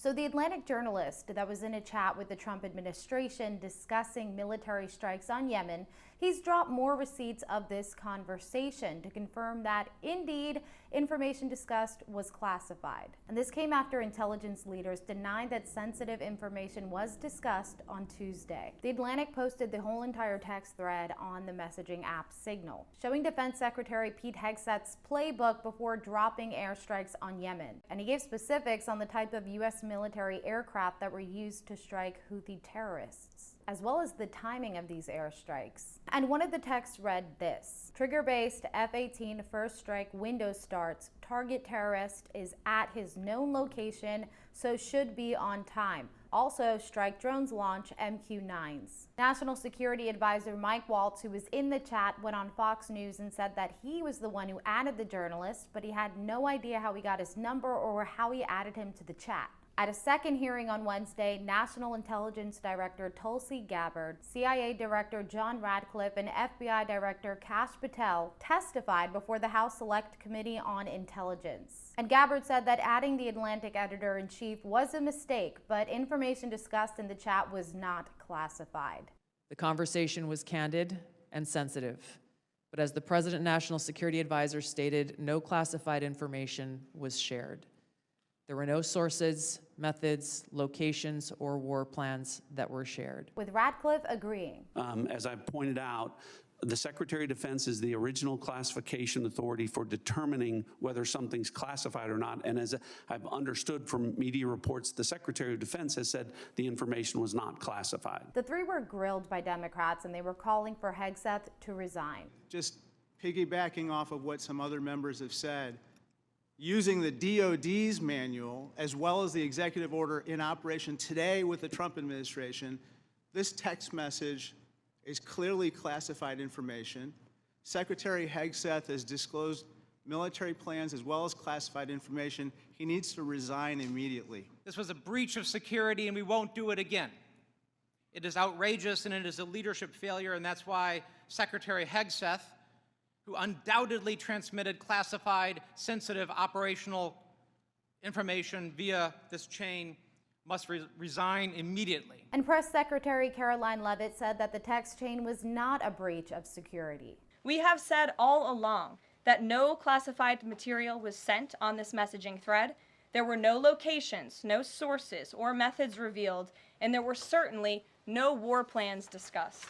So the Atlantic journalist that was in a chat with the Trump administration discussing military strikes on Yemen, he's dropped more receipts of this conversation to confirm that indeed information discussed was classified. And this came after intelligence leaders denied that sensitive information was discussed on Tuesday. The Atlantic posted the whole entire text thread on the messaging app Signal, showing Defense Secretary Pete Hegseth's playbook before dropping airstrikes on Yemen. And he gave specifics on the type of U.S. military aircraft that were used to strike Houthi terrorists, as well as the timing of these airstrikes. And one of the texts read this: trigger-based F-18 first strike window starts, target terrorist is at his known location, so should be on time. Also, strike drones launch MQ-9s. National Security Advisor Mike Waltz, who was in the chat, went on Fox News and said that he was the one who added the journalist, but he had no idea how he got his number or how he added him to the chat. At a second hearing on Wednesday, National Intelligence Director Tulsi Gabbard, CIA Director John Radcliffe, and FBI Director Kash Patel testified before the House Select Committee on Intelligence. And Gabbard said that adding the Atlantic editor-in-chief was a mistake, but information discussed in the chat was not classified. The conversation was candid and sensitive, but as the President National Security Advisor stated, no classified information was shared. There were no sources, methods, locations, or war plans that were shared. With Radcliffe agreeing. As I've pointed out, the Secretary of Defense is the original classification authority for determining whether something's classified or not. And as I've understood from media reports, the Secretary of Defense has said the information was not classified. The three were grilled by Democrats, and they were calling for Hegseth to resign. Just piggybacking off of what some other members have said, using the DOD's manual as well as the executive order in operation today with the Trump administration, this text message is clearly classified information. Secretary Hegseth has disclosed military plans as well as classified information. He needs to resign immediately. This was a breach of security, and we won't do it again. It is outrageous, and it is a leadership failure, and that's why Secretary Hegseth, who undoubtedly transmitted classified, sensitive operational information via this chain, must resign immediately. And Press Secretary Caroline Leavitt said that the text chain was not a breach of security. We have said all along that no classified material was sent on this messaging thread. There were no locations, no sources, or methods revealed, and there were certainly no war plans discussed.